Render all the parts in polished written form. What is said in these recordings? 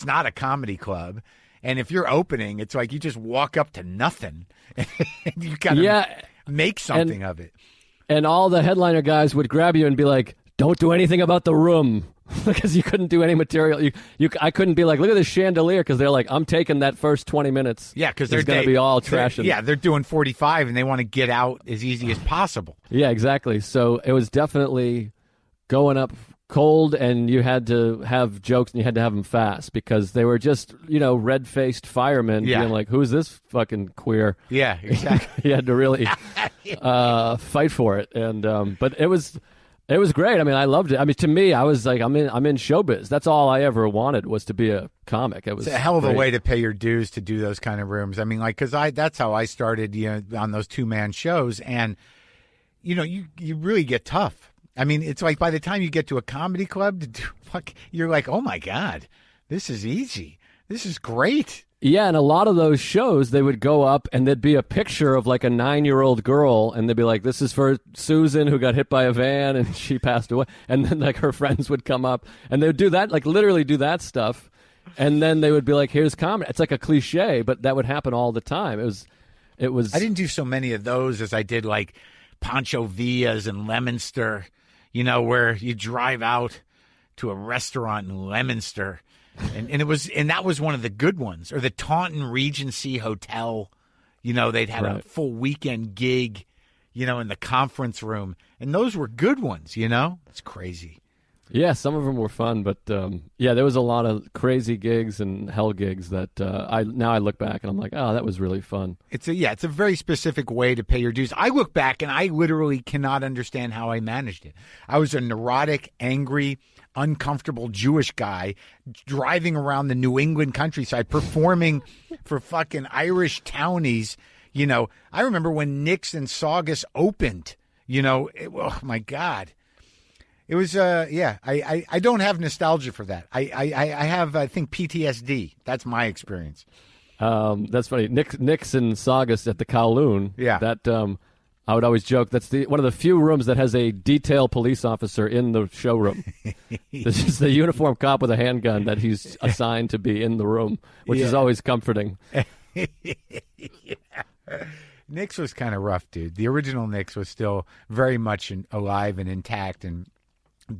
It's not a comedy club. And if you're opening, it's like you just walk up to nothing. And you got to make something of it. And all the headliner guys would grab you and be like, don't do anything about the room. Because you couldn't do any material. I couldn't be like, look at this chandelier, because they're like, I'm taking that first 20 minutes. Yeah, because they're going to be all trashing. Yeah, they're doing 45, and they want to get out as easy as possible. Yeah, exactly. So it was definitely going up cold, and you had to have jokes, and you had to have them fast, because they were just, red-faced firemen being like, who's this fucking queer? Yeah, exactly. You had to really fight for it. And but it was great. I mean, I loved it. I mean, to me, I was like, I'm in showbiz. That's all I ever wanted, was to be a comic. It's a hell of a way to pay your dues, to do those kind of rooms. I mean, like, because that's how I started, on those 2-man shows, and you really get tough. I mean, it's like by the time you get to a comedy club, you're like, oh my God, this is easy. This is great. Yeah, and a lot of those shows, they would go up and there'd be a picture of like a 9-year-old girl, and they'd be like, this is for Susan, who got hit by a van and she passed away. And then like her friends would come up and they would do that, like literally do that stuff. And then they would be like, here's comedy. It's like a cliche, but that would happen all the time. It was. I didn't do so many of those as I did like Pancho Villa's and Leominster, where you drive out to a restaurant in Leominster. And that was one of the good ones. Or the Taunton Regency Hotel, they'd had a full weekend gig, in the conference room. And those were good ones, It's crazy. Yeah, some of them were fun, but there was a lot of crazy gigs and hell gigs that I look back and I'm like, oh, that was really fun. It's a very specific way to pay your dues. I look back and I literally cannot understand how I managed it. I was a neurotic, angry, uncomfortable Jewish guy driving around the New England countryside performing for fucking Irish townies. I remember when Nick's and Saugus opened, oh my God. It was, I don't have nostalgia for that. I have, I think, PTSD. That's my experience. That's funny. Nick's and Saugus at the Kowloon. Yeah. That, I would always joke, that's one of the few rooms that has a detail police officer in the showroom. This is the uniform cop with a handgun that he's assigned to be in the room, which is always comforting. Nick's was kind of rough, dude. The original Nick's was still very much alive and intact and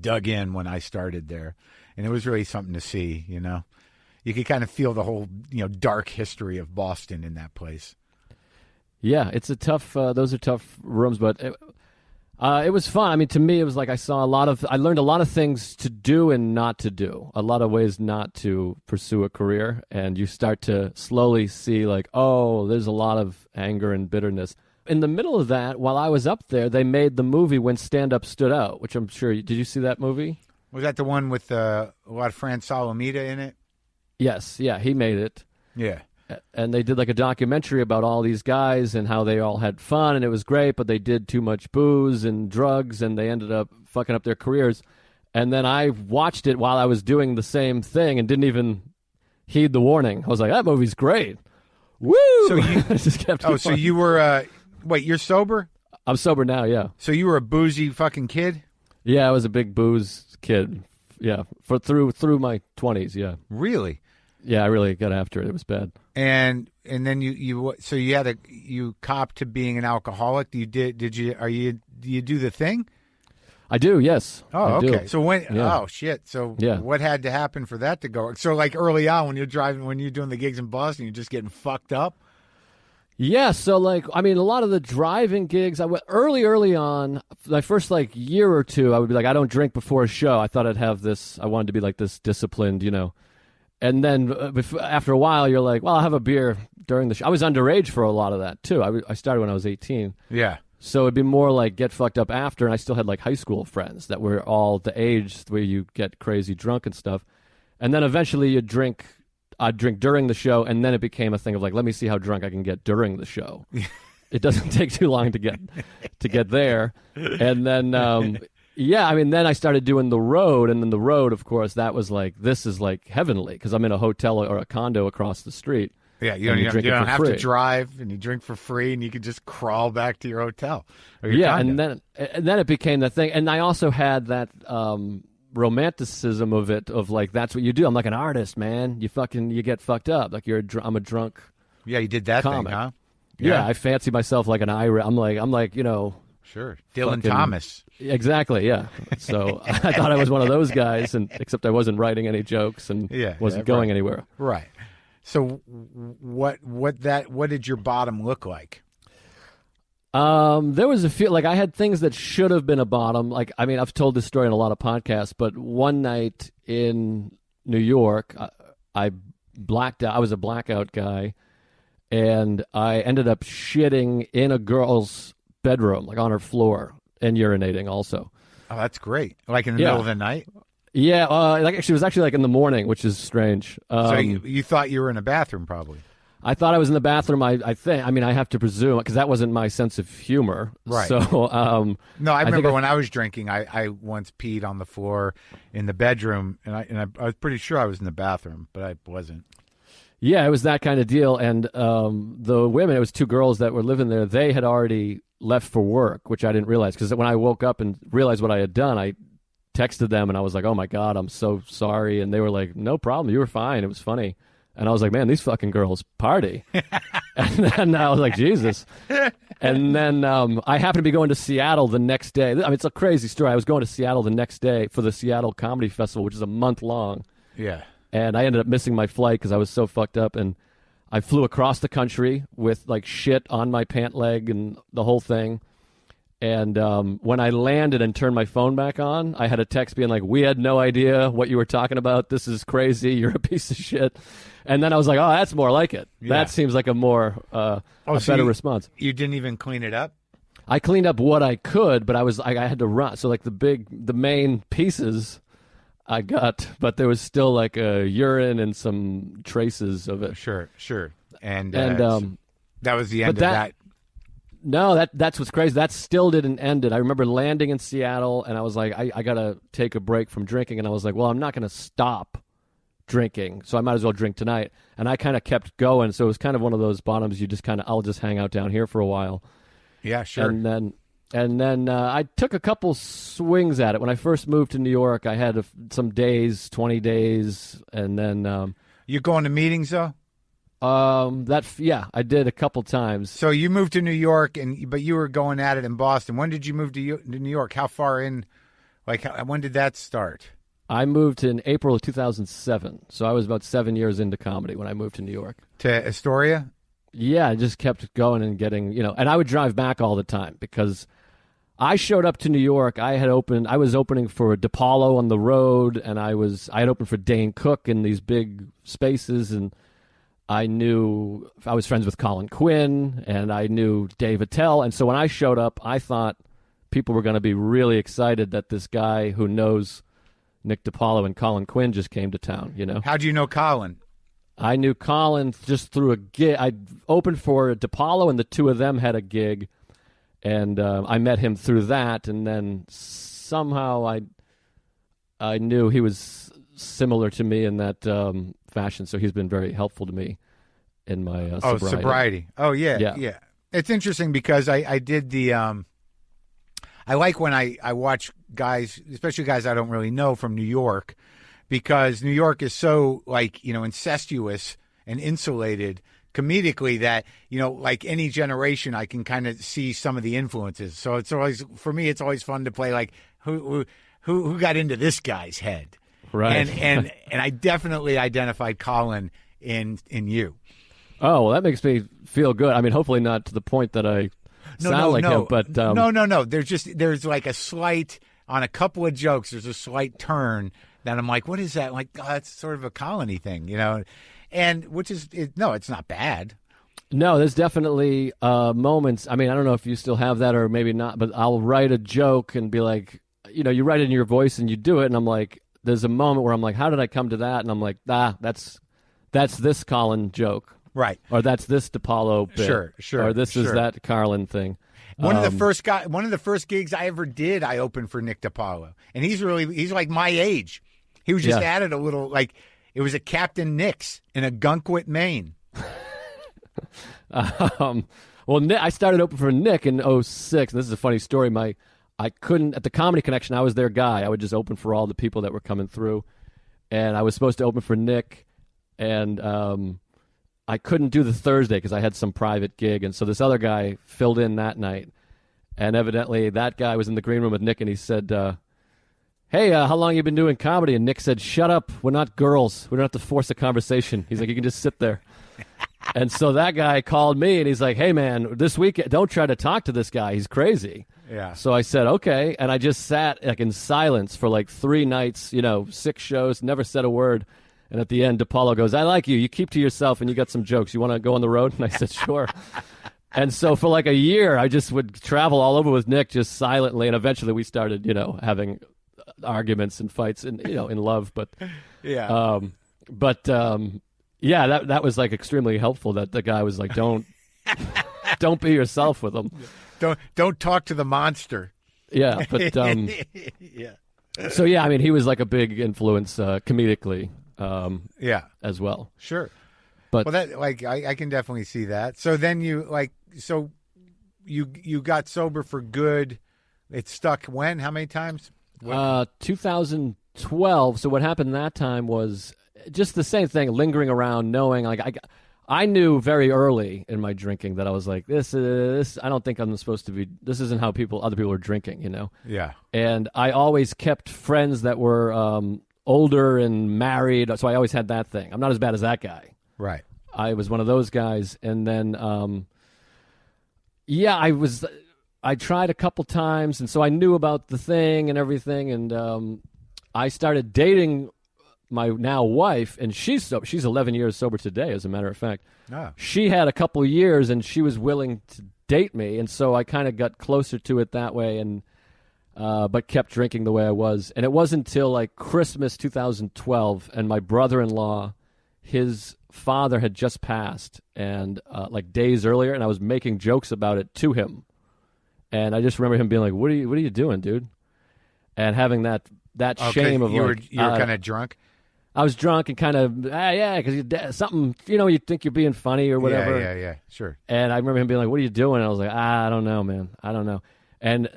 dug in when I started there. And it was really something to see, You could kind of feel the whole, dark history of Boston in that place. Yeah, it's a tough. Those are tough rooms, but it was fun. I mean, to me, it was like I learned a lot of things to do and not to do. A lot of ways not to pursue a career, and you start to slowly see like, oh, there's a lot of anger and bitterness. In the middle of that, while I was up there, they made the movie When Stand Up Stood Out, which I'm sure. Did you see that movie? Was that the one with a lot of Fran Solomita in it? Yes. Yeah, he made it. Yeah. And they did like a documentary about all these guys and how they all had fun, and it was great, but they did too much booze and drugs, and they ended up fucking up their careers. And then I watched it while I was doing the same thing and didn't even heed the warning. I was like, that movie's great. Woo! So you just kept going. So you were wait, you're sober? I'm sober now, yeah. So you were a boozy fucking kid? Yeah, I was a big booze kid. Yeah, through my 20s, yeah. Really? Yeah, I really got after it. It was bad. And then you copped to being an alcoholic. Do you do the thing? I do, yes. Oh, okay. Do. So oh shit. So what had to happen for that to go? So like early on when you're doing the gigs in Boston, you're just getting fucked up? Yeah, so like, I mean, a lot of the driving gigs, early on, my first like year or two, I would be like, I don't drink before a show. I thought I wanted to be like this disciplined, And then after a while, you're like, well, I'll have a beer during the show. I was underage for a lot of that, too. I started when I was 18. Yeah. So it'd be more like get fucked up after, and I still had like high school friends that were all the age where you get crazy drunk and stuff. And then eventually I'd drink during the show, and then it became a thing of like, let me see how drunk I can get during the show. It doesn't take too long to get there. And then... yeah, I mean, then I started doing the road, and then the road, of course, that was like, this is like heavenly, because I'm in a hotel or a condo across the street. Yeah, you don't have to drive, and you drink for free, and you can just crawl back to your hotel or your condo. And then it became the thing. And I also had that romanticism of it, of like, that's what you do. I'm like an artist, man. You get fucked up. Like I'm a drunk. Yeah, you did that comic. thing, huh? Yeah, I fancy myself like an Irish. I'm like, Sure. Dylan Thomas. Exactly, yeah. So I thought I was one of those guys, except I wasn't writing any jokes and wasn't going anywhere. Right. So what did your bottom look like? There was a few, like I had things that should have been a bottom. Like, I mean, I've told this story in a lot of podcasts, but one night in New York, I blacked out. I was a blackout guy, and I ended up shitting in a girl's bedroom, like on her floor, and urinating also. Oh, that's great. Like in the middle of the night? Yeah, like actually, it was actually like in the morning, which is strange. So you thought you were in a bathroom, probably. I thought I was in the bathroom. I think. I mean, I have to presume because that wasn't my sense of humor. Right. So, no, I remember when I was drinking, I once peed on the floor in the bedroom, and I was pretty sure I was in the bathroom, but I wasn't. Yeah, it was that kind of deal. And the women, it was two girls that were living there. They had already left for work, which I didn't realize because when I woke up and realized what I had done, I texted them and I was like, "Oh my God, I'm so sorry." And they were like, "No problem, you were fine. It was funny." And I was like, man, these fucking girls party. And then I was like, Jesus. And then I happened to be going to Seattle the next day. I mean, it's a crazy story. I was going to Seattle the next day for the Seattle Comedy Festival, which is a month long. Yeah. And I ended up missing my flight because I was so fucked up. And I flew across the country with like shit on my pant leg and the whole thing. And when I landed and turned my phone back on, I had a text being like, we had no idea what you were talking about. This is crazy. You're a piece of shit. And then I was like, oh, that's more like it. Yeah. That seems like a more better response. You didn't even clean it up? I cleaned up what I could, but I had to run. So like the main pieces I got, but there was still like a urine and some traces of it. Sure. And that was the end of that. No, that's what's crazy. That still didn't end it. I remember landing in Seattle, and I was like, I got to take a break from drinking. And I was like, well, I'm not going to stop drinking, so I might as well drink tonight. And I kind of kept going. So it was kind of one of those bottoms you just kind of, I'll just hang out down here for a while. Yeah, sure. And then I took a couple swings at it. When I first moved to New York, I had some days, 20 days, and then... You going to meetings, though? I did a couple times. So you moved to New York, but you were going at it in Boston. When did you move to New York? How far in? Like, when did that start? I moved in April of 2007, so I was about 7 years into comedy when I moved to New York. To Astoria? Yeah, I just kept going and getting, and I would drive back all the time because I showed up to New York. I was opening for DePaulo on the road, and I had opened for Dane Cook in these big spaces, and I was friends with Colin Quinn, and I knew Dave Attell. And so when I showed up, I thought people were going to be really excited that this guy who knows Nick DiPaolo and Colin Quinn just came to town, How do you know Colin? I knew Colin just through a gig. I opened for DiPaolo, and the two of them had a gig, and I met him through that. And then somehow I knew he was similar to me in that fashion, so he's been very helpful to me in my sobriety. Oh, yeah. It's interesting because I did the I like when I watch guys, especially guys I don't really know from New York, because New York is so incestuous and insulated comedically that like any generation I can kind of see some of the influences. So it's always, for me, it's always fun to play like who got into this guy's head. Right. And I definitely identified Colin in you. Oh, well, that makes me feel good. I mean, hopefully not to the point that I sound like him, but no. There's like a slight, on a couple of jokes, there's a slight turn that I'm like, what is that? Like, oh, that's sort of a Colin-y thing, and which is it's not bad. No, there's definitely moments. I mean, I don't know if you still have that or maybe not, but I'll write a joke and be like, you write it in your voice and you do it, and I'm like, there's a moment where I'm like, how did I come to that? And I'm like, that's this Colin joke. Right. Or that's this DiPaolo bit. Sure. Or this is that Carlin thing. One of the first gigs I ever did, I opened for Nick DiPaolo. And he's like my age. He was just added a little, like, it was a Captain Nick's in a Gunkwit, Maine. Well, I started open for Nick in 2006. And this is a funny story. I couldn't, at the Comedy Connection, I was their guy. I would just open for all the people that were coming through. And I was supposed to open for Nick, and I couldn't do the Thursday because I had some private gig. And so this other guy filled in that night. And evidently that guy was in the green room with Nick, and he said, hey, how long you been doing comedy? And Nick said, shut up. We're not girls. We don't have to force a conversation. He's like, you can just sit there. And so that guy called me, and he's like, hey, man, this week, don't try to talk to this guy. He's crazy. Yeah. So I said, okay. And I just sat like in silence for like 3 nights, 6 shows, never said a word. And at the end, DePaulo goes, I like you. You keep to yourself, and you got some jokes. You want to go on the road? And I said, sure. And so for like a year, I just would travel all over with Nick just silently. And eventually we started, having arguments and fights and, in love. But yeah. Yeah, that was like extremely helpful that the guy was like, don't be yourself with him. Don't talk to the monster. Yeah, but yeah. So yeah, I mean, he was like a big influence comedically. Yeah, as well. Sure. But well, that I can definitely see that. So then you got sober for good. It stuck when? How many times? 2012. So what happened that time was just the same thing, lingering around, knowing like I knew very early in my drinking that I was like, this I don't think I'm supposed to be. This isn't how other people are drinking, Yeah. And I always kept friends that were older and married, so I always had that thing. I'm not as bad as that guy. Right. I was one of those guys, and then I tried a couple times, and so I knew about the thing and everything, and I started dating my now wife, and she's 11 years sober today, as a matter of fact. Oh. She had a couple years, and she was willing to date me, and so I kind of got closer to it that way, and but kept drinking the way I was. And it wasn't until like Christmas 2012, and my brother-in-law, his father had just passed, and like days earlier, and I was making jokes about it to him. And I just remember him being like, "What are you doing, dude?" And having that shame of you were kind of drunk. I was drunk and kind of because something you think you're being funny or whatever. Yeah, sure. And I remember him being like, "What are you doing?" And I was like, "I don't know, man. I don't know." And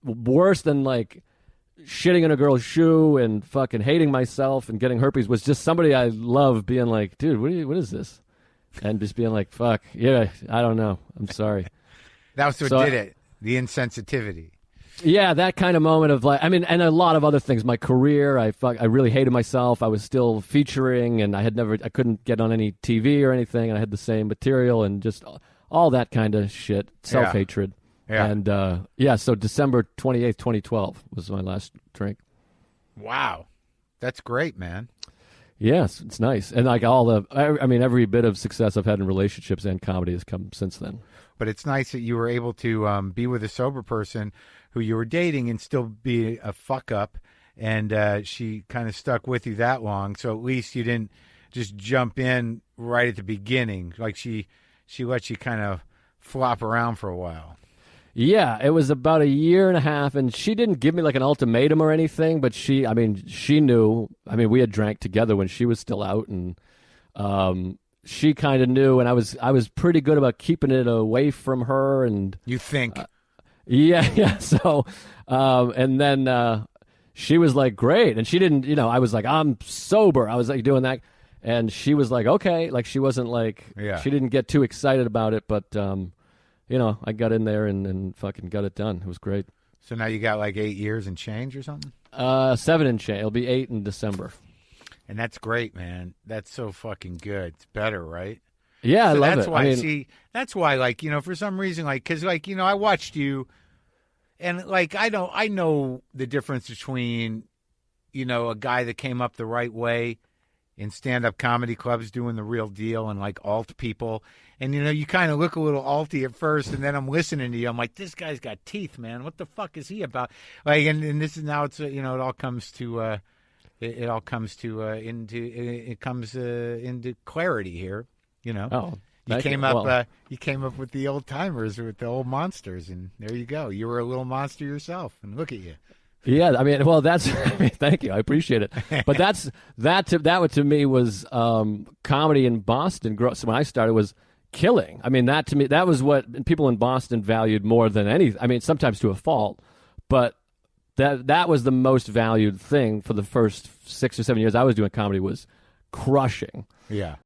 worse than like shitting in a girl's shoe and fucking hating myself and getting herpes was just somebody I love being like, "Dude, what is this?" And just being like, "Fuck, yeah, I don't know. I'm sorry." That was what did it. The insensitivity. Yeah, that kind of moment of like, I mean, and a lot of other things. My career, I really hated myself. I was still featuring, and I couldn't get on any TV or anything, and I had the same material and just all that kind of shit, self-hatred. Yeah. And so December 28th, 2012 was my last drink. Wow. That's great, man. Yes, it's nice. And like every bit of success I've had in relationships and comedy has come since then. But it's nice that you were able to be with a sober person who you were dating and still be a fuck up, and she kind of stuck with you that long. So at least you didn't just jump in right at the beginning. Like she let you kind of flop around for a while. Yeah, it was about a year and a half, and she didn't give me like an ultimatum or anything, but she knew. I mean, we had drank together when she was still out, and she kind of knew, and I was pretty good about keeping it away from her. And you think? Yeah. So, and then she was like, "Great," and she didn't. I was like, "I'm sober." I was like doing that, and she was like, "Okay." Like she wasn't like, she didn't get too excited about it, but I got in there and fucking got it done. It was great. So now you got like 8 years and change or something? 7 and change. It'll be 8 in December. And that's great, man. That's so fucking good. It's better, right? Yeah, I love that's it. Why, that's why, like, for some reason, like, because, like, I watched you, and, like, I know the difference between, a guy that came up the right way in stand-up comedy clubs doing the real deal and, like, alt people. And, you kind of look a little alty at first, and then I'm listening to you. I'm like, this guy's got teeth, man. What the fuck is he about? Like, and this is now, it's, it all comes to, into clarity here, Oh, you came up with the old timers with the old monsters, and there you go. You were a little monster yourself, and look at you. Yeah, I mean, well, thank you, I appreciate it. But that to me was comedy in Boston. So when I started, was killing. I mean, that to me, that was what people in Boston valued more than anything. I mean, sometimes to a fault, But that was the most valued thing for the first 6 or 7 years I was doing comedy, was crushing. Yeah.